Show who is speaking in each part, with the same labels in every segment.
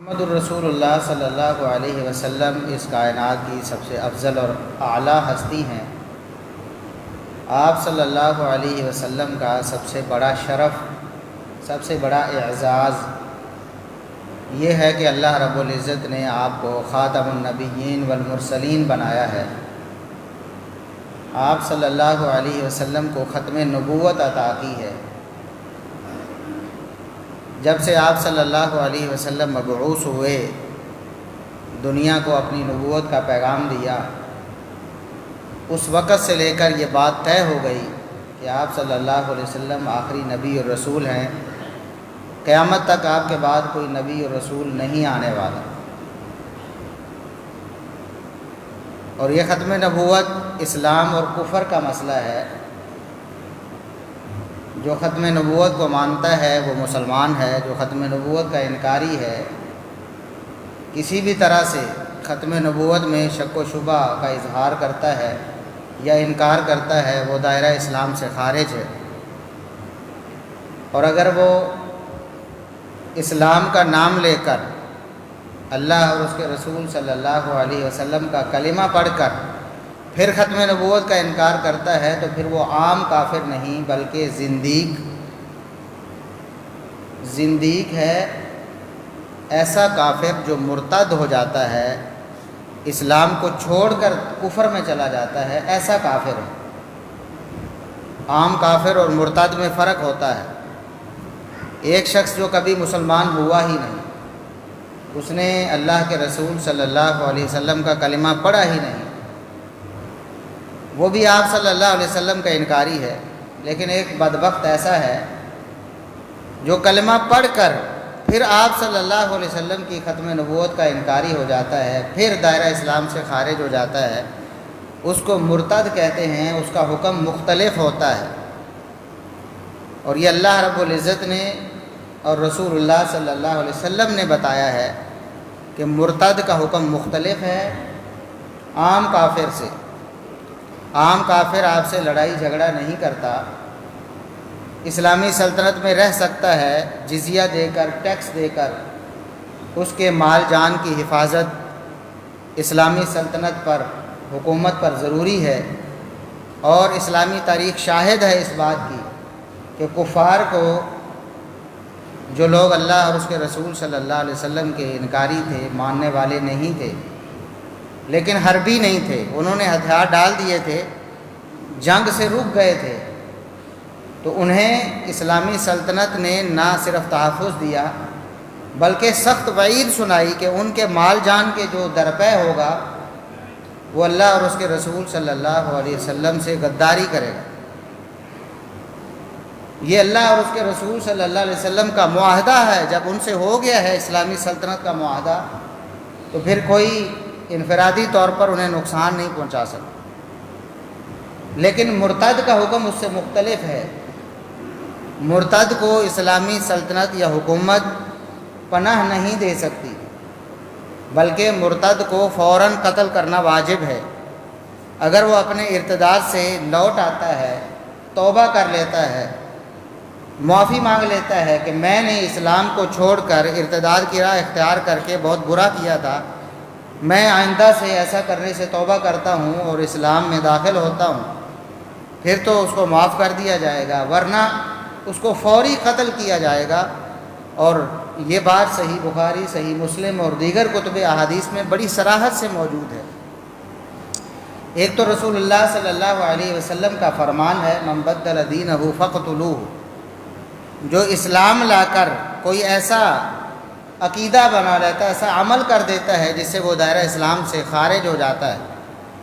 Speaker 1: محمد الرسول اللہ صلی اللہ علیہ وسلم اس کائنات کی سب سے افضل اور اعلیٰ ہستی ہیں۔ آپ صلی اللہ علیہ وسلم کا سب سے بڑا شرف، سب سے بڑا اعزاز یہ ہے کہ اللہ رب العزت نے آپ کو خاتم النبیین والمرسلین بنایا ہے۔ آپ صلی اللہ علیہ وسلم کو ختم نبوت عطا کی ہے۔ جب سے آپ صلی اللہ علیہ وسلم مبعوث ہوئے، دنیا کو اپنی نبوت کا پیغام دیا، اس وقت سے لے کر یہ بات طے ہو گئی کہ آپ صلی اللہ علیہ وسلم آخری نبی اور رسول ہیں۔ قیامت تک آپ کے بعد کوئی نبی اور رسول نہیں آنے والا۔ اور یہ ختم نبوت اسلام اور کفر کا مسئلہ ہے۔ جو ختم نبوت کو مانتا ہے وہ مسلمان ہے، جو ختم نبوت کا انکاری ہے، کسی بھی طرح سے ختم نبوت میں شک و شبہ کا اظہار کرتا ہے یا انکار کرتا ہے، وہ دائرہ اسلام سے خارج ہے۔ اور اگر وہ اسلام کا نام لے کر اللہ اور اس کے رسول صلی اللہ علیہ وسلم کا کلمہ پڑھ کر پھر ختم نبوت کا انکار کرتا ہے تو پھر وہ عام کافر نہیں بلکہ زندیق ہے۔ ایسا کافر جو مرتد ہو جاتا ہے، اسلام کو چھوڑ کر کفر میں چلا جاتا ہے، ایسا کافر ہے۔ عام کافر اور مرتد میں فرق ہوتا ہے۔ ایک شخص جو کبھی مسلمان ہوا ہی نہیں، اس نے اللہ کے رسول صلی اللہ علیہ وسلم کا کلمہ پڑھا ہی نہیں، وہ بھی آپ صلی اللہ علیہ وسلم کا انکاری ہے۔ لیکن ایک بدبخت ایسا ہے جو کلمہ پڑھ کر پھر آپ صلی اللہ علیہ وسلم کی ختم نبوت کا انکاری ہو جاتا ہے، پھر دائرہ اسلام سے خارج ہو جاتا ہے، اس کو مرتد کہتے ہیں۔ اس کا حکم مختلف ہوتا ہے، اور یہ اللہ رب العزت نے اور رسول اللہ صلی اللہ علیہ وسلم نے بتایا ہے کہ مرتد کا حکم مختلف ہے عام کافر سے۔ عام کافر آپ سے لڑائی جھگڑا نہیں کرتا، اسلامی سلطنت میں رہ سکتا ہے، جزیہ دے کر، ٹیکس دے کر اس کے مال جان کی حفاظت اسلامی سلطنت پر، حکومت پر ضروری ہے۔ اور اسلامی تاریخ شاہد ہے اس بات کی کہ کفار کو، جو لوگ اللہ اور اس کے رسول صلی اللہ علیہ وسلم کے انکاری تھے، ماننے والے نہیں تھے لیکن حربی نہیں تھے، انہوں نے ہتھیار ڈال دیے تھے، جنگ سے رک گئے تھے، تو انہیں اسلامی سلطنت نے نہ صرف تحفظ دیا بلکہ سخت وعید سنائی کہ ان کے مال جان کے جو درپے ہوگا وہ اللہ اور اس کے رسول صلی اللہ علیہ وسلم سے غداری کرے گا۔ یہ اللہ اور اس کے رسول صلی اللہ علیہ وسلم کا معاہدہ ہے۔ جب ان سے ہو گیا ہے اسلامی سلطنت کا معاہدہ تو پھر کوئی انفرادی طور پر انہیں نقصان نہیں پہنچا سکتا۔ لیکن مرتد کا حکم اس سے مختلف ہے۔ مرتد کو اسلامی سلطنت یا حکومت پناہ نہیں دے سکتی، بلکہ مرتد کو فوراً قتل کرنا واجب ہے۔ اگر وہ اپنے ارتداد سے لوٹ آتا ہے، توبہ کر لیتا ہے، معافی مانگ لیتا ہے کہ میں نے اسلام کو چھوڑ کر ارتداد کی راہ اختیار کر کے بہت برا کیا تھا، میں آئندہ سے ایسا کرنے سے توبہ کرتا ہوں اور اسلام میں داخل ہوتا ہوں، پھر تو اس کو معاف کر دیا جائے گا، ورنہ اس کو فوری قتل کیا جائے گا۔ اور یہ بات صحیح بخاری، صحیح مسلم اور دیگر کتب احادیث میں بڑی صراحت سے موجود ہے۔ ایک تو رسول اللہ صلی اللہ علیہ وسلم کا فرمان ہے، من بدل دینہ فاقتلوہ، جو اسلام لا کر کوئی ایسا عقیدہ بنا لیتا ہے، ایسا عمل کر دیتا ہے جس سے وہ دائرہ اسلام سے خارج ہو جاتا ہے،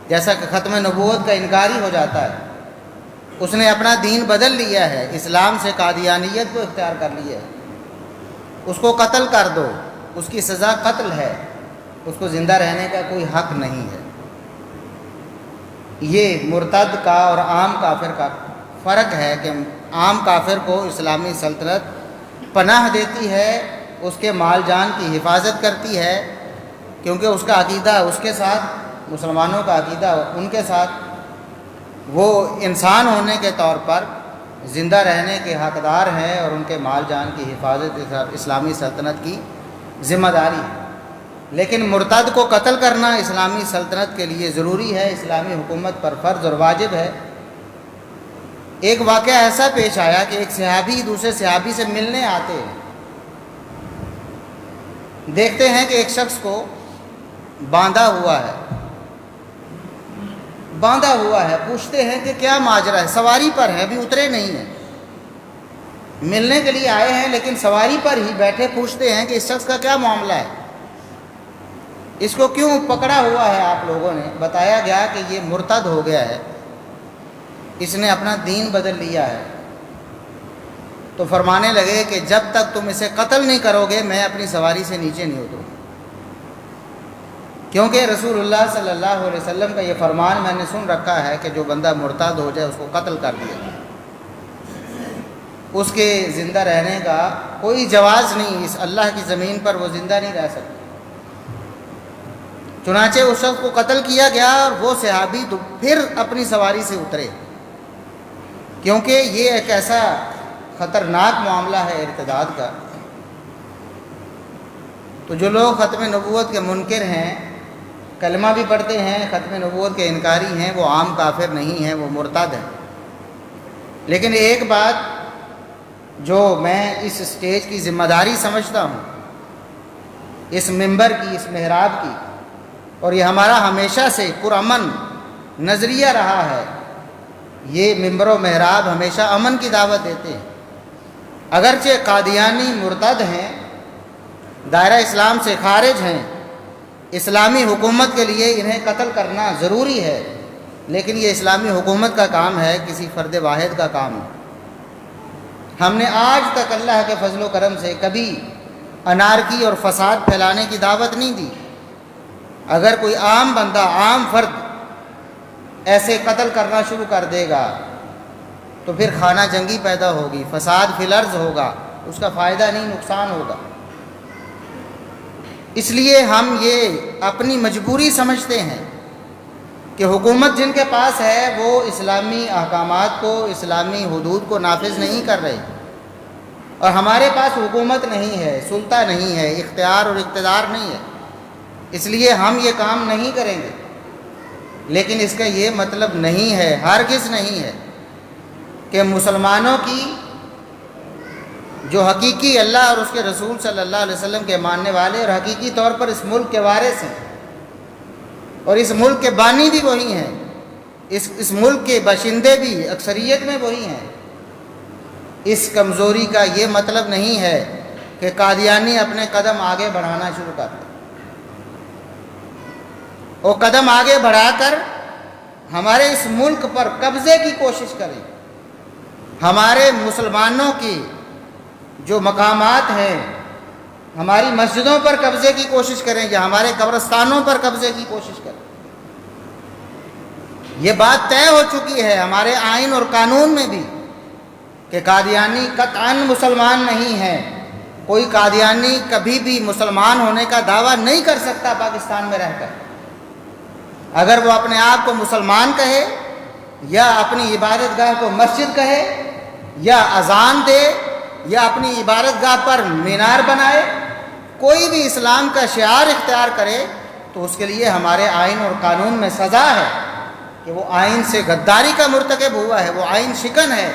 Speaker 1: جیسا کہ ختم نبوت کا انکاری ہو جاتا ہے، اس نے اپنا دین بدل لیا ہے، اسلام سے قادیانیت کو اختیار کر لیا ہے، اس کو قتل کر دو، اس کی سزا قتل ہے، اس کو زندہ رہنے کا کوئی حق نہیں ہے۔ یہ مرتد کا اور عام کافر کا فرق ہے کہ عام کافر کو اسلامی سلطنت پناہ دیتی ہے، اس کے مال جان کی حفاظت کرتی ہے، کیونکہ اس کا عقیدہ اس کے ساتھ، مسلمانوں کا عقیدہ ان کے ساتھ، وہ انسان ہونے کے طور پر زندہ رہنے کے حقدار ہیں اور ان کے مال جان کی حفاظت اسلامی سلطنت کی ذمہ داری ہے، لیکن مرتد کو قتل کرنا اسلامی سلطنت کے لیے ضروری ہے، اسلامی حکومت پر فرض اور واجب ہے۔ ایک واقعہ ایسا پیش آیا کہ ایک صحابی دوسرے صحابی سے ملنے آتے ہیں، دیکھتے ہیں کہ ایک شخص کو باندھا ہوا ہے، پوچھتے ہیں کہ کیا ماجرا ہے؟ سواری پر ہے، ابھی اترے نہیں ہیں، ملنے کے لیے آئے ہیں لیکن سواری پر ہی بیٹھے، پوچھتے ہیں کہ اس شخص کا کیا معاملہ ہے، اس کو کیوں پکڑا ہوا ہے آپ لوگوں نے؟ بتایا گیا کہ یہ مرتد ہو گیا ہے، اس نے اپنا دین بدل لیا ہے۔ تو فرمانے لگے کہ جب تک تم اسے قتل نہیں کرو گے میں اپنی سواری سے نیچے نہیں اتروں، کیونکہ رسول اللہ صلی اللہ علیہ وسلم کا یہ فرمان میں نے سن رکھا ہے کہ جو بندہ مرتد ہو جائے اس کو قتل کر دیا جائے، اس کے زندہ رہنے کا کوئی جواز نہیں، اس اللہ کی زمین پر وہ زندہ نہیں رہ سکتا۔ چنانچہ اس شخص کو قتل کیا گیا اور وہ صحابی پھر اپنی سواری سے اترے، کیونکہ یہ ایک ایسا خطرناک معاملہ ہے ارتداد کا۔ تو جو لوگ ختم نبوت کے منکر ہیں، کلمہ بھی پڑھتے ہیں، ختم نبوت کے انکاری ہیں، وہ عام کافر نہیں ہیں، وہ مرتد ہیں۔ لیکن ایک بات جو میں اس اسٹیج کی ذمہ داری سمجھتا ہوں، اس منبر کی، اس محراب کی، اور یہ ہمارا ہمیشہ سے پرامن نظریہ رہا ہے، یہ منبر و محراب ہمیشہ امن کی دعوت دیتے ہیں۔ اگرچہ قادیانی مرتد ہیں، دائرہ اسلام سے خارج ہیں، اسلامی حکومت کے لیے انہیں قتل کرنا ضروری ہے، لیکن یہ اسلامی حکومت کا کام ہے، کسی فرد واحد کا کام ہے۔ ہم نے آج تک اللہ کے فضل و کرم سے کبھی انارکی اور فساد پھیلانے کی دعوت نہیں دی۔ اگر کوئی عام بندہ، عام فرد ایسے قتل کرنا شروع کر دے گا تو پھر خانہ جنگی پیدا ہوگی، فساد فی الارض ہوگا، اس کا فائدہ نہیں نقصان ہوگا۔ اس لیے ہم یہ اپنی مجبوری سمجھتے ہیں کہ حکومت جن کے پاس ہے وہ اسلامی احکامات کو، اسلامی حدود کو نافذ نہیں کر رہے، اور ہمارے پاس حکومت نہیں ہے، سلطہ نہیں ہے، اختیار اور اقتدار نہیں ہے، اس لیے ہم یہ کام نہیں کریں گے۔ لیکن اس کا یہ مطلب نہیں ہے، ہرگز نہیں ہے، کہ مسلمانوں کی جو حقیقی اللہ اور اس کے رسول صلی اللہ علیہ وسلم کے ماننے والے اور حقیقی طور پر اس ملک کے وارث ہیں اور اس ملک کے بانی بھی وہی ہیں، اس ملک کے باشندے بھی اکثریت میں وہی ہیں، اس کمزوری کا یہ مطلب نہیں ہے کہ قادیانی اپنے قدم آگے بڑھانا شروع کر دیں، وہ قدم آگے بڑھا کر ہمارے اس ملک پر قبضے کی کوشش کریں، ہمارے مسلمانوں کی جو مقامات ہیں، ہماری مسجدوں پر قبضے کی کوشش کریں یا ہمارے قبرستانوں پر قبضے کی کوشش کریں۔ یہ بات طے ہو چکی ہے ہمارے آئین اور قانون میں بھی کہ قادیانی قطعاً مسلمان نہیں ہے، کوئی قادیانی کبھی بھی مسلمان ہونے کا دعویٰ نہیں کر سکتا پاکستان میں رہ کر۔ اگر وہ اپنے آپ کو مسلمان کہے یا اپنی عبادت گاہ کو مسجد کہے یا اذان دے یا اپنی عبادت گاہ پر مینار بنائے، کوئی بھی اسلام کا شعار اختیار کرے تو اس کے لیے ہمارے آئین اور قانون میں سزا ہے کہ وہ آئین سے غداری کا مرتکب ہوا ہے، وہ آئین شکن ہے،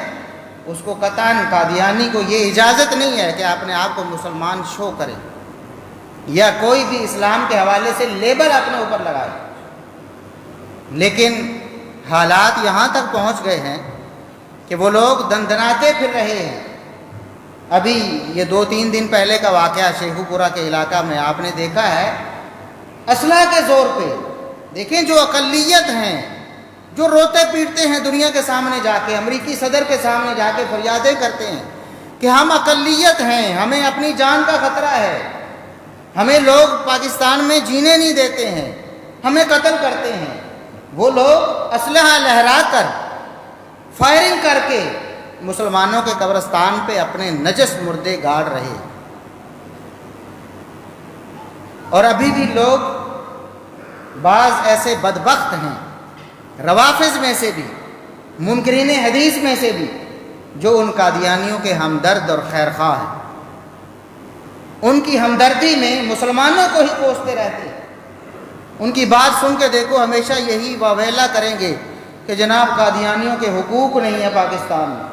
Speaker 1: اس کو قطعاً قادیانی کو یہ اجازت نہیں ہے کہ اپنے آپ کو مسلمان شو کرے یا کوئی بھی اسلام کے حوالے سے لیبل اپنے اوپر لگائے۔ لیکن حالات یہاں تک پہنچ گئے ہیں کہ وہ لوگ دندناتے پھر رہے ہیں۔ ابھی یہ 2-3 دن پہلے کا واقعہ شیخو پورہ کے علاقہ میں آپ نے دیکھا ہے، اسلحہ کے زور پہ دیکھیں جو اقلیت ہیں، جو روتے پیٹتے ہیں دنیا کے سامنے جا کے، امریکی صدر کے سامنے جا کے فریادیں کرتے ہیں کہ ہم اقلیت ہیں، ہمیں اپنی جان کا خطرہ ہے، ہمیں لوگ پاکستان میں جینے نہیں دیتے ہیں، ہمیں قتل کرتے ہیں، وہ لوگ اسلحہ لہرا کر، فائرنگ کر کے مسلمانوں کے قبرستان پہ اپنے نجس مردے گاڑ رہے۔ اور ابھی بھی لوگ، بعض ایسے بدبخت ہیں روافض میں سے بھی، منکرین حدیث میں سے بھی، جو ان قادیانیوں کے ہمدرد اور خیرخواہ ہیں۔ ان کی ہمدردی میں مسلمانوں کو ہی کوستے رہتے ہیں۔ ان کی بات سن کے دیکھو، ہمیشہ یہی واویلا کریں گے کہ جناب قادیانیوں کے حقوق نہیں ہے پاکستان میں،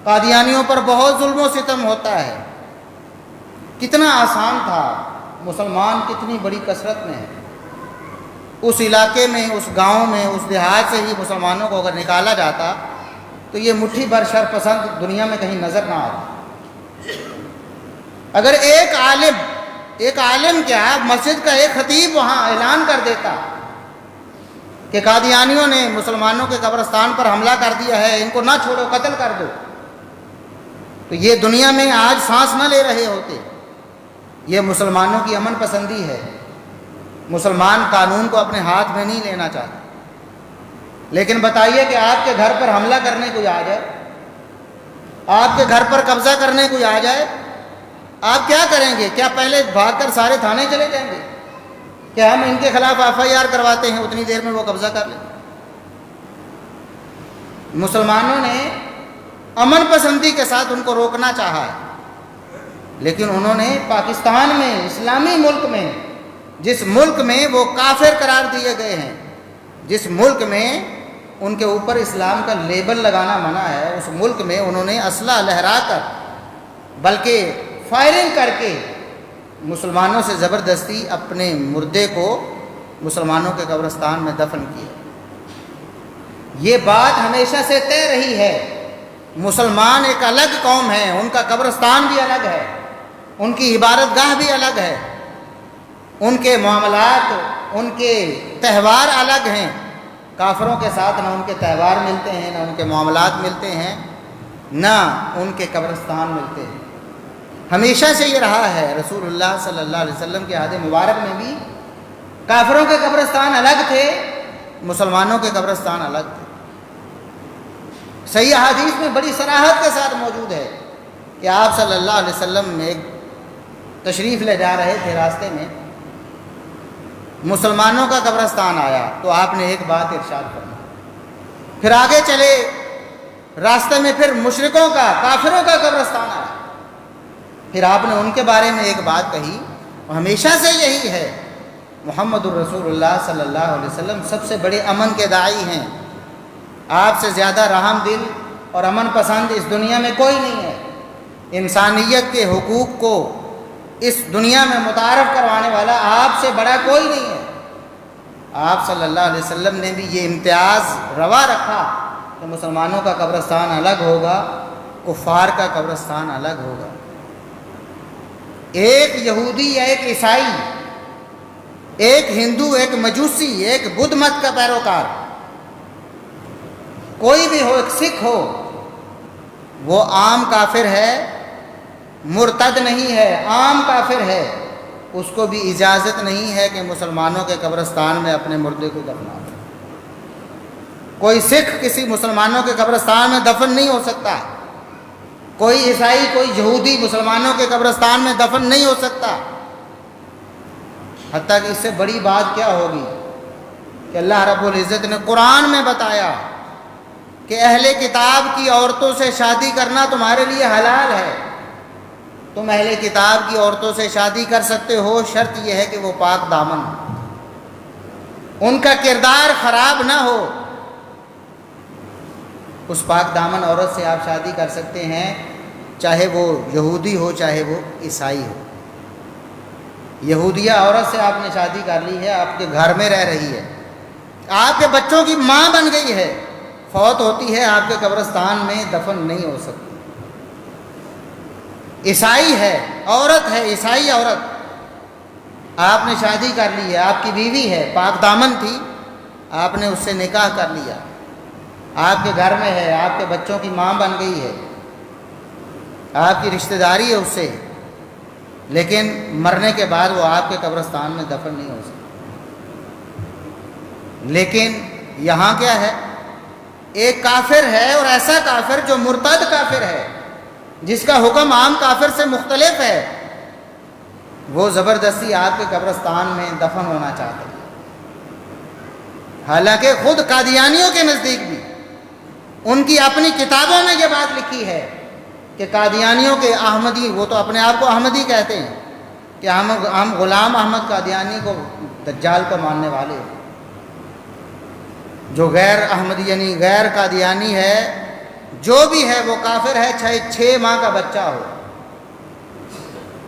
Speaker 1: قادیانیوں پر بہت ظلم و ستم ہوتا ہے۔ کتنا آسان تھا، مسلمان کتنی بڑی کثرت میں ہے، اس علاقے میں، اس گاؤں میں، اس دیہات سے ہی مسلمانوں کو اگر نکالا جاتا تو یہ مٹھی بھر شر پسند دنیا میں کہیں نظر نہ آتا۔ اگر ایک عالم کیا، مسجد کا ایک خطیب وہاں اعلان کر دیتا کہ قادیانیوں نے مسلمانوں کے قبرستان پر حملہ کر دیا ہے، ان کو نہ چھوڑو، قتل کر دو، تو یہ دنیا میں آج سانس نہ لے رہے ہوتے۔ یہ مسلمانوں کی امن پسندی ہے۔ مسلمان قانون کو اپنے ہاتھ میں نہیں لینا چاہتے۔ لیکن بتائیے کہ آپ کے گھر پر حملہ کرنے کوئی آ جائے، آپ کے گھر پر قبضہ کرنے کوئی آ جائے، آپ کیا کریں گے؟ کیا پہلے بھاگ کر سارے تھانے چلے جائیں گے کہ ہم ان کے خلاف FIR کرواتے ہیں، اتنی دیر میں وہ قبضہ کر لیں؟ مسلمانوں نے امن پسندی کے ساتھ ان کو روکنا چاہا ہے، لیکن انہوں نے پاکستان میں، اسلامی ملک میں، جس ملک میں وہ کافر قرار دیے گئے ہیں، جس ملک میں ان کے اوپر اسلام کا لیبل لگانا منع ہے، اس ملک میں انہوں نے اسلحہ لہرا کر، بلکہ فائرنگ کر کے مسلمانوں سے زبردستی اپنے مردے کو مسلمانوں کے قبرستان میں دفن کیا۔ یہ بات ہمیشہ سے طے رہی ہے، مسلمان ایک الگ قوم ہے، ان کا قبرستان بھی الگ ہے، ان کی عبادت گاہ بھی الگ ہے، ان کے معاملات، ان کے تہوار الگ ہیں۔ کافروں کے ساتھ نہ ان کے تہوار ملتے ہیں، نہ ان کے معاملات ملتے ہیں، نہ ان کے قبرستان ملتے ہیں۔ ہمیشہ سے یہ رہا ہے۔ رسول اللہ صلی اللہ علیہ وسلم کے عہد مبارک میں بھی کافروں کے قبرستان الگ تھے، مسلمانوں کے قبرستان الگ تھے۔ صحیح احادیث میں بڑی صراحت کے ساتھ موجود ہے کہ آپ صلی اللہ علیہ وسلم میں تشریف لے جا رہے تھے، راستے میں مسلمانوں کا قبرستان آیا تو آپ نے ایک بات ارشاد فرمائی، پھر آگے چلے، راستے میں پھر مشرکوں کا، کافروں کا قبرستان آیا، پھر آپ نے ان کے بارے میں ایک بات کہی، اور ہمیشہ سے یہی ہے، محمد الرسول اللہ صلی اللہ علیہ وسلم سب سے بڑے امن کے داعی ہیں۔ آپ سے زیادہ رحم دل اور امن پسند اس دنیا میں کوئی نہیں ہے۔ انسانیت کے حقوق کو اس دنیا میں متعارف کروانے والا آپ سے بڑا کوئی نہیں ہے۔ آپ صلی اللہ علیہ وسلم نے بھی یہ امتیاز روا رکھا کہ مسلمانوں کا قبرستان الگ ہوگا، کفار کا قبرستان الگ ہوگا۔ ایک یہودی یا ایک عیسائی، ایک ہندو، ایک مجوسی، ایک بدھ مت کا پیروکار، کوئی بھی ہو، ایک سکھ ہو، وہ عام کافر ہے، مرتد نہیں ہے، عام کافر ہے، اس کو بھی اجازت نہیں ہے کہ مسلمانوں کے قبرستان میں اپنے مردے کو دفنا دے۔ کوئی سکھ کسی مسلمانوں کے قبرستان میں دفن نہیں ہو سکتا، کوئی عیسائی، کوئی یہودی مسلمانوں کے قبرستان میں دفن نہیں ہو سکتا۔ حتیٰ کہ اس سے بڑی بات کیا ہوگی کہ اللہ رب العزت نے قرآن میں بتایا کہ اہل کتاب کی عورتوں سے شادی کرنا تمہارے لیے حلال ہے، تم اہل کتاب کی عورتوں سے شادی کر سکتے ہو، شرط یہ ہے کہ وہ پاک دامن ہو، ان کا کردار خراب نہ ہو۔ اس پاک دامن عورت سے آپ شادی کر سکتے ہیں، چاہے وہ یہودی ہو، چاہے وہ عیسائی ہو۔ یہودیہ عورت سے آپ نے شادی کر لی ہے، آپ کے گھر میں رہ رہی ہے، آپ کے بچوں کی ماں بن گئی ہے، فوت ہوتی ہے، آپ کے قبرستان میں دفن نہیں ہو سکتی۔ عیسائی ہے، عورت ہے، عیسائی عورت، آپ نے شادی کر لی ہے، آپ کی بیوی ہے، پاک دامن تھی، آپ نے اس سے نکاح کر لیا، آپ کے گھر میں ہے، آپ کے بچوں کی ماں بن گئی ہے، آپ کی رشتہ داری ہے اس سے، لیکن مرنے کے بعد وہ آپ کے قبرستان میں دفن نہیں ہو سکتی۔ لیکن یہاں کیا ہے؟ ایک کافر ہے، اور ایسا کافر جو مرتد کافر ہے، جس کا حکم عام کافر سے مختلف ہے، وہ زبردستی آپ کے قبرستان میں دفن ہونا چاہتا ہے۔ حالانکہ خود قادیانیوں کے نزدیک بھی ان کی اپنی کتابوں میں یہ بات لکھی ہے کہ قادیانیوں کے احمدی، وہ تو اپنے آپ کو احمدی کہتے ہیں، کہ ہم غلام احمد قادیانی کو دجال کو ماننے والے ہیں. جو غیر احمدی یعنی غیر قادیانی ہے جو بھی ہے وہ کافر ہے، چاہے 6 ماہ کا بچہ ہو.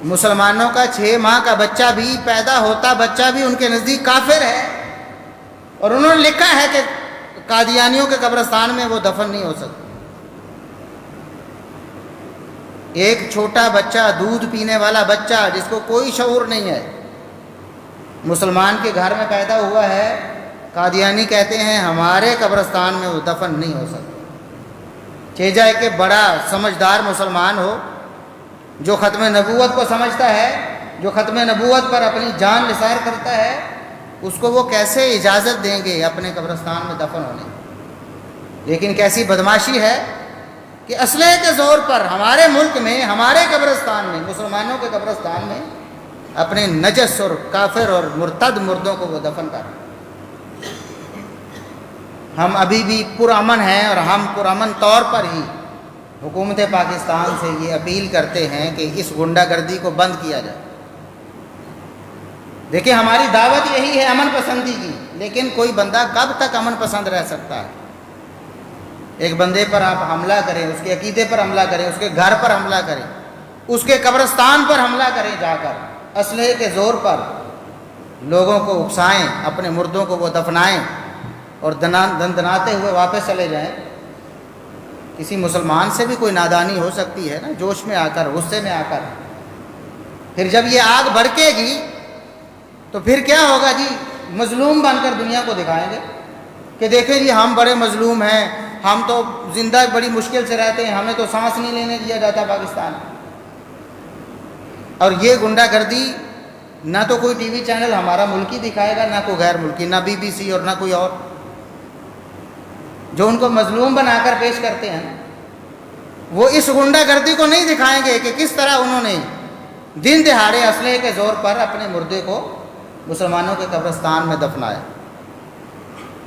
Speaker 1: مسلمانوں کا 6 ماہ کا بچہ بھی، پیدا ہوتا بچہ بھی ان کے نزدیک کافر ہے. اور انہوں نے لکھا ہے کہ قادیانیوں کے قبرستان میں وہ دفن نہیں ہو سکتا. ایک چھوٹا بچہ، دودھ پینے والا بچہ جس کو کوئی شعور نہیں ہے، مسلمان کے گھر میں پیدا ہوا ہے، قادیانی کہتے ہیں ہمارے قبرستان میں وہ دفن نہیں ہو سکتا. چیجائے کہ بڑا سمجھدار مسلمان ہو جو ختم نبوت کو سمجھتا ہے، جو ختم نبوت پر اپنی جان نثار کرتا ہے، اس کو وہ کیسے اجازت دیں گے اپنے قبرستان میں دفن ہونے. لیکن کیسی بدماشی ہے کہ اسلحے کے زور پر ہمارے ملک میں، ہمارے قبرستان میں، مسلمانوں کے قبرستان میں اپنے نجس اور کافر اور مرتد مردوں کو وہ دفن کر. ہم ابھی بھی پرامن ہیں اور ہم پرامن طور پر ہی حکومت پاکستان سے یہ اپیل کرتے ہیں کہ اس غنڈہ گردی کو بند کیا جائے. دیکھیں ہماری دعوت یہی ہے امن پسندی کی، لیکن کوئی بندہ کب تک امن پسند رہ سکتا ہے؟ ایک بندے پر آپ حملہ کریں، اس کے عقیدے پر حملہ کریں، اس کے گھر پر حملہ کریں، اس کے قبرستان پر حملہ کریں، جا کر اسلحے کے زور پر لوگوں کو اکسائیں، اپنے مردوں کو وہ دفنائیں اور دندناتے ہوئے واپس چلے جائیں. کسی مسلمان سے بھی کوئی نادانی ہو سکتی ہے نا، جوش میں آ کر، غصے میں آ کر. پھر جب یہ آگ بھڑکے گی تو پھر کیا ہوگا جی؟ مظلوم بن کر دنیا کو دکھائیں گے کہ دیکھیں جی ہم بڑے مظلوم ہیں، ہم تو زندہ بڑی مشکل سے رہتے ہیں، ہمیں تو سانس نہیں لینے دیا جاتا پاکستان. اور یہ غنڈہ گردی نہ تو کوئی ٹی وی چینل ہمارا ملکی دکھائے گا، نہ کوئی غیر ملکی، نہ BBC اور نہ کوئی اور. جو ان کو مظلوم بنا کر پیش کرتے ہیں وہ اس غنڈہ گردی کو نہیں دکھائیں گے کہ کس طرح انہوں نے دن دہاڑے اسلحے کے زور پر اپنے مردے کو مسلمانوں کے قبرستان میں دفنایا.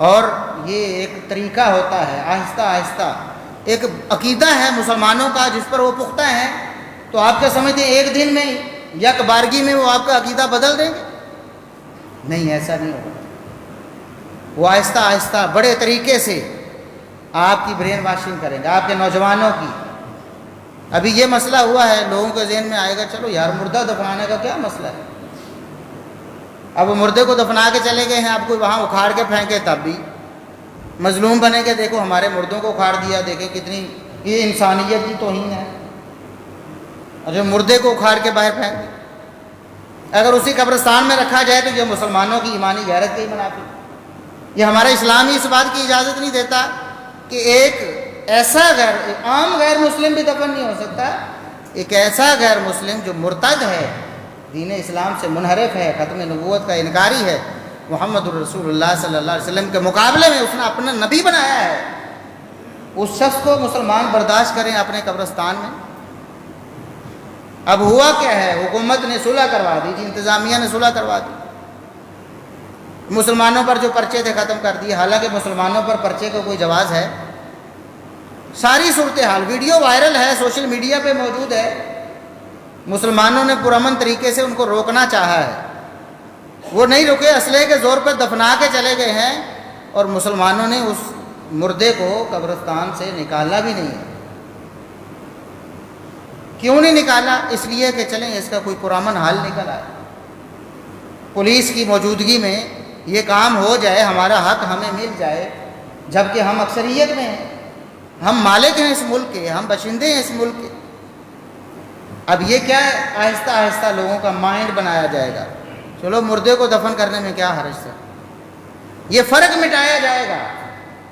Speaker 1: اور یہ ایک طریقہ ہوتا ہے، آہستہ آہستہ ایک عقیدہ ہے مسلمانوں کا جس پر وہ پختہ ہیں. تو آپ کیا سمجھتے ہیں ایک دن میں یک بارگی میں وہ آپ کا عقیدہ بدل دیں گے؟ نہیں، ایسا نہیں ہوگا. وہ آہستہ آہستہ بڑے طریقے سے آپ کی برین واشنگ کریں گے، آپ کے نوجوانوں کی. ابھی یہ مسئلہ ہوا ہے، لوگوں کے ذہن میں آئے گا چلو یار مردہ دفنانے کا کیا مسئلہ ہے؟ اب وہ مردے کو دفنا کے چلے گئے ہیں، آپ کو وہاں اکھاڑ کے پھینکے تب بھی مظلوم بنے گے. دیکھو ہمارے مردوں کو اکھاڑ دیا، دیکھیں کتنی یہ انسانیت کی توہین ہے. اور جو مردے کو اکھاڑ کے باہر پھینک دیں، اگر اسی قبرستان میں رکھا جائے تو یہ مسلمانوں کی ایمانی غیرت کے ہی منافی. یہ ہمارا اسلام ہی اس بات کی اجازت نہیں دیتا کہ ایک ایسا عام غیر مسلم بھی دفن نہیں ہو سکتا. ایک ایسا غیر مسلم جو مرتد ہے، دین اسلام سے منحرف ہے، ختم نبوت کا انکاری ہے، محمد الرسول اللہ صلی اللہ علیہ وسلم کے مقابلے میں اس نے اپنا نبی بنایا ہے، اس شخص کو مسلمان برداشت کریں اپنے قبرستان میں. اب ہوا کیا ہے؟ حکومت نے صلح کروا دی جی، انتظامیہ نے صلح کروا دی. مسلمانوں پر جو پرچے تھے ختم کر دیے. حالانکہ مسلمانوں پر پرچے کا کوئی جواز ہے؟ ساری صورتحال ویڈیو وائرل ہے، سوشل میڈیا پہ موجود ہے. مسلمانوں نے پرامن طریقے سے ان کو روکنا چاہا ہے، وہ نہیں رکے، اسلحے کے زور پر دفنا کے چلے گئے ہیں. اور مسلمانوں نے اس مردے کو قبرستان سے نکالا بھی نہیں ہے. کیوں نہیں نکالا؟ اس لیے کہ چلیں اس کا کوئی پرامن حل نکل آئے، پولیس کی موجودگی میں یہ کام ہو جائے، ہمارا حق ہمیں مل جائے، جبکہ ہم اکثریت میں ہیں، ہم مالک ہیں اس ملک کے، ہم باشندے ہیں اس ملک کے. اب یہ کیا ہے؟ آہستہ آہستہ لوگوں کا مائنڈ بنایا جائے گا، چلو مردے کو دفن کرنے میں کیا حرج ہے، یہ فرق مٹایا جائے گا.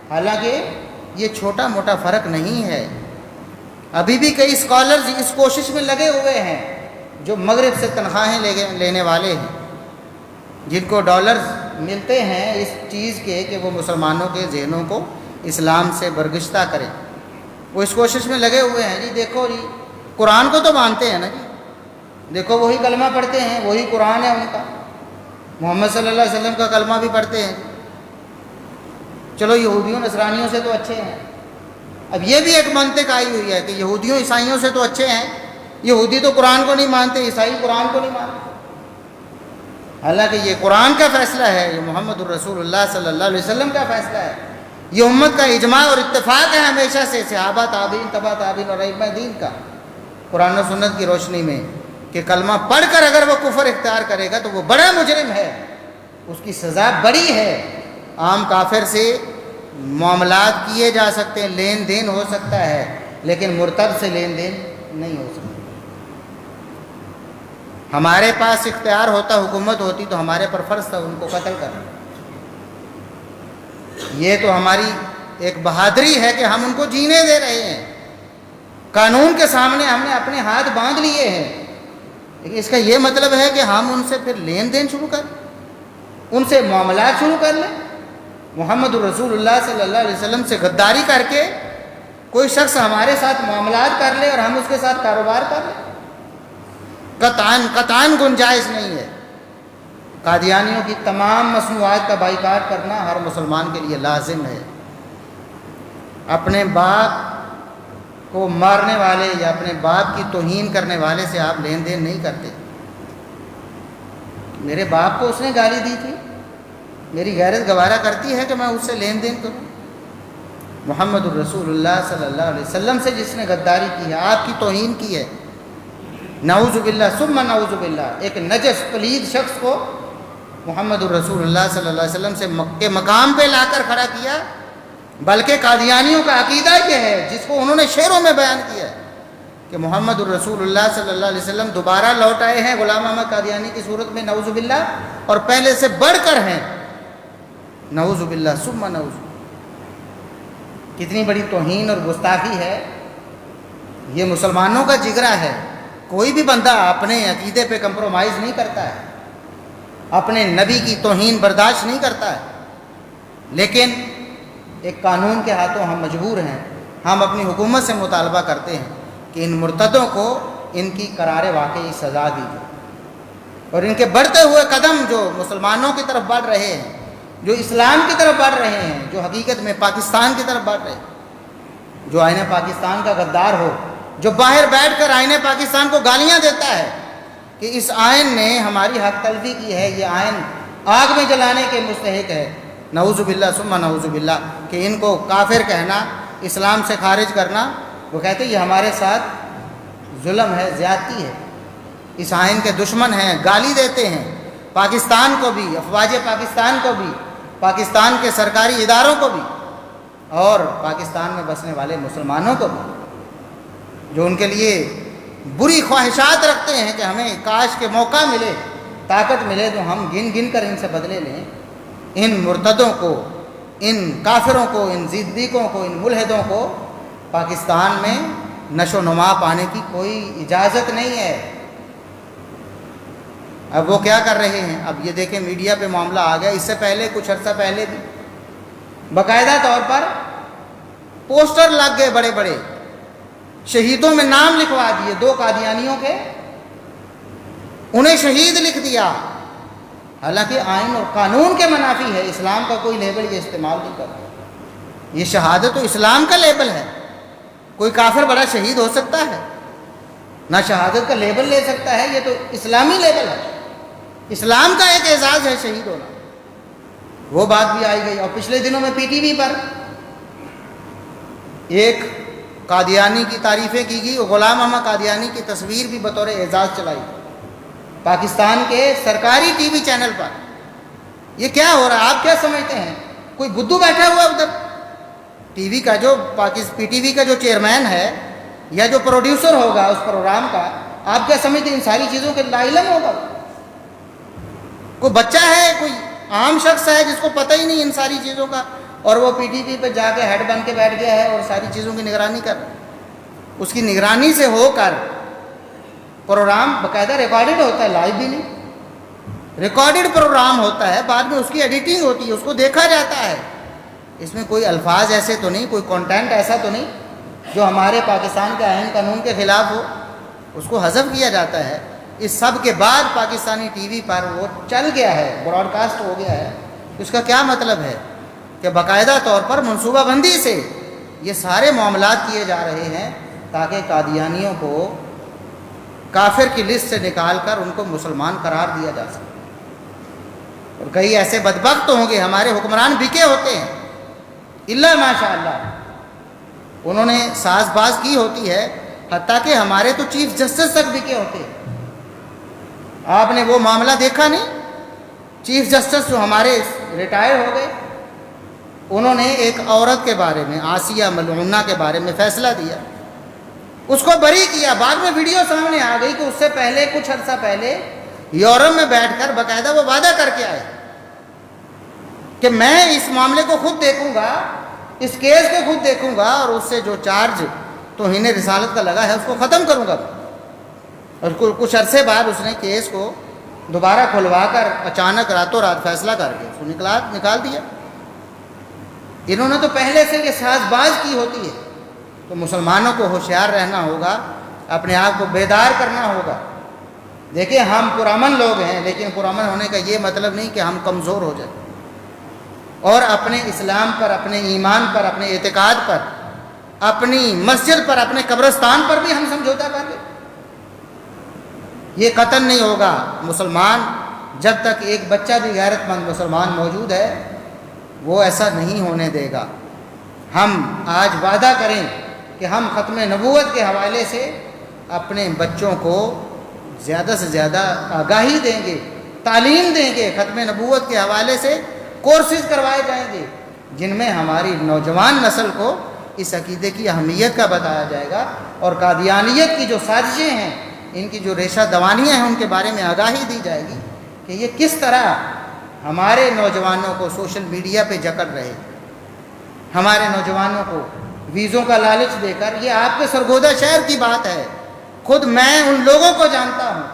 Speaker 1: حالانکہ یہ چھوٹا موٹا فرق نہیں ہے. ابھی بھی کئی اسکالرز اس کوشش میں لگے ہوئے ہیں جو مغرب سے تنخواہیں لینے والے ہیں، جن کو ڈالرز ملتے ہیں اس چیز کے کہ وہ مسلمانوں کے ذہنوں کو اسلام سے برگشتہ کریں. وہ اس کوشش میں لگے ہوئے ہیں جی دیکھو جی قرآن کو تو مانتے ہیں نا جی، دیکھو وہی کلمہ پڑھتے ہیں، وہی قرآن ہے ان کا، محمد صلی اللہ علیہ وسلم کا کلمہ بھی پڑھتے ہیں. چلو یہودیوں نصرانیوں سے تو اچھے ہیں. اب یہ بھی ایک منطق آئی ہوئی ہے کہ یہودیوں عیسائیوں سے تو اچھے ہیں. یہودی تو قرآن کو نہیں مانتے، عیسائی قرآن کو نہیں مانتے. حالانکہ یہ قرآن کا فیصلہ ہے، یہ محمد الرسول اللہ صلی اللہ علیہ وسلم کا فیصلہ ہے، یہ امت کا اجماع اور اتفاق ہے ہمیشہ سے، صحابہ تابعین تبع تابعین اور ائمہ دین کا، قرآن و سنت کی روشنی میں، کہ کلمہ پڑھ کر اگر وہ کفر اختیار کرے گا تو وہ بڑا مجرم ہے، اس کی سزا بڑی ہے۔ عام کافر سے معاملات کیے جا سکتے ہیں، لین دین ہو سکتا ہے، لیکن مرتد سے لین دین نہیں ہو سکتا۔ ہمارے پاس اختیار ہوتا، حکومت ہوتی تو ہمارے پر فرض تھا ان کو قتل کرنا۔ یہ تو ہماری ایک بہادری ہے کہ ہم ان کو جینے دے رہے ہیں، قانون کے سامنے ہم نے اپنے ہاتھ باندھ لیے ہیں، لیکن اس کا یہ مطلب ہے کہ ہم ان سے پھر لین دین شروع کریں، ان سے معاملات شروع کر لیں۔ محمد الرسول اللہ صلی اللہ علیہ وسلم سے غداری کر کے کوئی شخص ہمارے ساتھ معاملات کر لے اور ہم اس کے ساتھ کاروبار کر لیں، قطعاً گنجائش نہیں ہے۔ قادیانیوں کی تمام مصنوعات کا بائیکاٹ کرنا ہر مسلمان کے لیے لازم ہے۔ اپنے باپ کو مارنے والے یا اپنے باپ کی توہین کرنے والے سے آپ لین دین نہیں کرتے۔ میرے باپ کو اس نے گالی دی تھی، میری غیرت گوارا کرتی ہے کہ میں اس سے لین دین کروں؟ محمد الرسول اللہ صلی اللہ علیہ وسلم سے جس نے غداری کی ہے، آپ کی توہین کی ہے، نعوذ باللہ ثم نعوذ باللہ، ایک نجس پلید شخص کو محمد الرسول اللہ صلی اللہ علیہ وسلم سے کے مقام پہ لا کر کھڑا کیا، بلکہ قادیانیوں کا عقیدہ یہ ہے، جس کو انہوں نے شعروں میں بیان کیا ہے، کہ محمد الرسول اللہ صلی اللہ علیہ وسلم دوبارہ لوٹ آئے ہیں غلام احمد قادیانی کی صورت میں، نعوذ باللہ، اور پہلے سے بڑھ کر ہیں، نعوذ باللہ ثم نعوذ۔ کتنی بڑی توہین اور گستاخی ہے، یہ مسلمانوں کا جگرا ہے۔ کوئی بھی بندہ اپنے عقیدے پہ کمپرومائز نہیں کرتا ہے، اپنے نبی کی توہین برداشت نہیں کرتا ہے، لیکن ایک قانون کے ہاتھوں ہم مجبور ہیں، ہم اپنی حکومت سے مطالبہ کرتے ہیں کہ ان مرتدوں کو ان کی قرار واقعی سزا دی جائے، اور ان کے بڑھتے ہوئے قدم جو مسلمانوں کی طرف بڑھ رہے ہیں، جو اسلام کی طرف بڑھ رہے ہیں، جو حقیقت میں پاکستان کی طرف بڑھ رہے ہیں، جو آئین پاکستان کا غدار ہو، جو باہر بیٹھ کر آئین پاکستان کو گالیاں دیتا ہے کہ اس آئین نے ہماری حق تلفی کی ہے، یہ آئین آگ میں جلانے کے مستحق ہے، نعوذ باللہ ثم نعوذ باللہ، کہ ان کو کافر کہنا، اسلام سے خارج کرنا، وہ کہتے ہیں یہ ہمارے ساتھ ظلم ہے، زیادتی ہے، اس آئین کے دشمن ہیں، گالی دیتے ہیں پاکستان کو بھی، افواج پاکستان کو بھی، پاکستان کے سرکاری اداروں کو بھی، اور پاکستان میں بسنے والے مسلمانوں کو بھی، جو ان کے لیے بری خواہشات رکھتے ہیں کہ ہمیں کاش کے موقع ملے، طاقت ملے تو ہم گن گن کر ان سے بدلے لیں۔ ان مرتدوں کو، ان کافروں کو، ان زندیقوں کو، ان ملحدوں کو پاکستان میں نشو و نما پانے کی کوئی اجازت نہیں ہے۔ اب وہ کیا کر رہے ہیں؟ اب یہ دیکھیں میڈیا پہ معاملہ آ گیا، اس سے پہلے کچھ عرصہ پہلے بھی باقاعدہ طور پر پوسٹر لگ گئے بڑے بڑے، شہیدوں میں نام لکھوا دیے، 2 قادیانیوں کے، انہیں شہید لکھ دیا، حالانکہ آئین اور قانون کے منافی ہے، اسلام کا کوئی لیبل یہ استعمال نہیں کرتا، یہ شہادت تو اسلام کا لیبل ہے، کوئی کافر بڑا شہید ہو سکتا ہے؟ نہ شہادت کا لیبل لے سکتا ہے، یہ تو اسلامی لیبل ہے، اسلام کا ایک اعزاز ہے شہید ہونا۔ وہ بات بھی آئی گئی، اور پچھلے دنوں میں پی ٹی وی پر ایک قادیانی کی تعریفیں کی گئی، غلام احمد قادیانی کی تصویر بھی بطور اعزاز چلائی پاکستان کے سرکاری ٹی وی چینل پر۔ یہ کیا ہو رہا ہے؟ آپ کیا سمجھتے ہیں کوئی بدھو بیٹھا ہوا ادھر؟ ٹی وی کا جو پی ٹی وی کا جو چیئرمین ہے یا جو پروڈیوسر ہوگا اس پروگرام کا، آپ کیا سمجھتے ہیں ان ساری چیزوں کے لا علم ہوگا؟ کوئی بچہ ہے، کوئی عام شخص ہے جس کو پتہ ہی نہیں ان ساری چیزوں کا، اور وہ پی ٹی وی پہ جا کے ہیڈ بن کے بیٹھ گیا ہے اور ساری چیزوں کی نگرانی کر رہا ہے۔ اس کی نگرانی سے ہو کر پروگرام باقاعدہ ریکارڈڈ ہوتا ہے، لائیو بھی نہیں، ریکارڈڈ پروگرام ہوتا ہے، بعد میں اس کی ایڈیٹنگ ہوتی ہے، اس کو دیکھا جاتا ہے۔ اس میں کوئی الفاظ ایسے تو نہیں، کوئی کنٹینٹ ایسا تو نہیں جو ہمارے پاکستان کے آئین قانون کے خلاف ہو، اس کو حذف کیا جاتا ہے۔ اس سب کے بعد پاکستانی ٹی وی پر وہ چل گیا ہے، براڈ کاسٹ ہو گیا ہے۔ اس کا کیا مطلب ہے؟ کہ باقاعدہ طور پر منصوبہ بندی سے یہ سارے معاملات کیے جا رہے ہیں تاکہ قادیانیوں کو کافر کی لسٹ سے نکال کر ان کو مسلمان قرار دیا جا سکے۔ اور کئی ایسے بدبخت ہوں گے ہمارے حکمران بکے ہوتے ہیں، الا ماشاء اللہ انہوں نے ساز باز کی ہوتی ہے، حتیٰ کہ ہمارے تو چیف جسٹس تک بکے ہوتے ہیں۔ آپ نے وہ معاملہ دیکھا نہیں؟ چیف جسٹس جو ہمارے ریٹائر ہو گئے، انہوں نے ایک عورت کے بارے میں، آسیہ ملعونہ کے بارے میں فیصلہ دیا، اس کو بری کیا۔ بعد میں ویڈیو سامنے آ گئی کہ اس سے پہلے کچھ عرصہ پہلے یورپ میں بیٹھ کر باقاعدہ وہ وعدہ کر کے آئے کہ میں اس معاملے کو خود دیکھوں گا، اس کیس کو خود دیکھوں گا، اور اس سے جو چارج توہین رسالت کا لگا ہے اس کو ختم کروں گا۔ اور کچھ عرصے بعد اس نے کیس کو دوبارہ کھلوا کر اچانک راتوں رات فیصلہ کر کے اس کو نکال دیا۔ انہوں نے تو پہلے سے یہ ساز باز کی ہوتی ہے۔ تو مسلمانوں کو ہوشیار رہنا ہوگا، اپنے آپ کو بیدار کرنا ہوگا۔ دیکھیں ہم پرامن لوگ ہیں، لیکن پرامن ہونے کا یہ مطلب نہیں کہ ہم کمزور ہو جائیں، اور اپنے اسلام پر، اپنے ایمان پر، اپنے اعتقاد پر، اپنی مسجد پر، اپنے قبرستان پر بھی ہم سمجھوتا کر لیں۔ یہ قتل نہیں ہوگا۔ مسلمان جب تک ایک بچہ بھی غیرت مند مسلمان موجود ہے وہ ایسا نہیں ہونے دے گا۔ ہم آج وعدہ کریں کہ ہم ختم نبوت کے حوالے سے اپنے بچوں کو زیادہ سے زیادہ آگاہی دیں گے، تعلیم دیں گے۔ ختم نبوت کے حوالے سے کورسز کروائے جائیں گے جن میں ہماری نوجوان نسل کو اس عقیدے کی اہمیت کا بتایا جائے گا، اور قادیانیت کی جو سازشیں ہیں، ان کی جو ریشہ دوانیاں ہیں، ان کے بارے میں آگاہی دی جائے گی کہ یہ کس طرح ہمارے نوجوانوں کو سوشل میڈیا پہ جکڑ رہے، ہمارے نوجوانوں کو ویزوں کا لالچ دے کر۔ یہ آپ کے سرگودا شہر کی بات ہے، خود میں ان لوگوں کو جانتا ہوں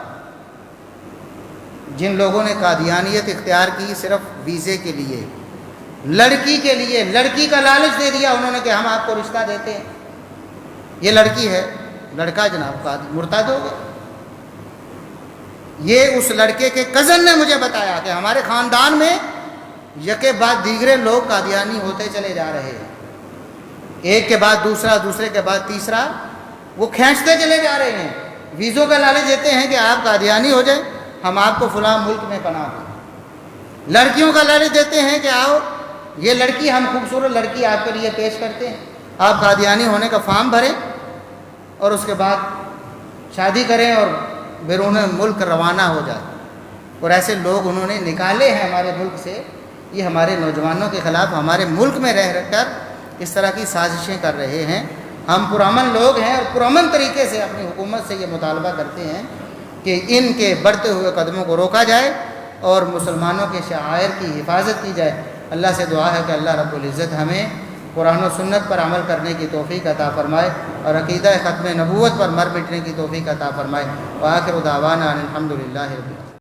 Speaker 1: جن لوگوں نے قادیانیت اختیار کی صرف ویزے کے لیے، لڑکی کے لیے۔ لڑکی کا لالچ دے دیا انہوں نے کہ ہم آپ کو رشتہ دیتے ہیں، یہ لڑکی ہے، لڑکا جناب مرتد ہو گیا۔ یہ اس لڑکے کے کزن نے مجھے بتایا کہ ہمارے خاندان میں یکے بعد دیگرے لوگ قادیانی ہوتے چلے جا رہے ہیں، ایک کے بعد دوسرا، دوسرے کے بعد تیسرا، وہ کھینچتے چلے جا رہے ہیں۔ ویزوں کا لالچ دیتے ہیں کہ آپ قادیانی ہو جائیں، ہم آپ کو فلاں ملک میں پناہ دیں۔ لڑکیوں کا لالچ دیتے ہیں کہ آؤ، یہ لڑکی، ہم خوبصورت لڑکی آپ کے لیے پیش کرتے ہیں، آپ قادیانی ہونے کا فارم بھریں اور اس کے بعد شادی کریں اور بیرون ملک روانہ ہو جائیں۔ اور ایسے لوگ انہوں نے نکالے ہیں ہمارے ملک سے۔ یہ ہمارے نوجوانوں کے خلاف ہمارے ملک میں رہ کر اس طرح کی سازشیں کر رہے ہیں۔ ہم پرامن لوگ ہیں اور پرامن طریقے سے اپنی حکومت سے یہ مطالبہ کرتے ہیں کہ ان کے بڑھتے ہوئے قدموں کو روکا جائے اور مسلمانوں کے شعائر کی حفاظت کی جائے۔ اللہ سے دعا ہے کہ اللہ رب العزت ہمیں قرآن و سنت پر عمل کرنے کی توفیق عطا فرمائے اور عقیدہ ختم نبوت پر مر مٹنے کی توفیق عطا فرمائے۔ وآخر دعوانا ان الحمد للہ رب العالمین۔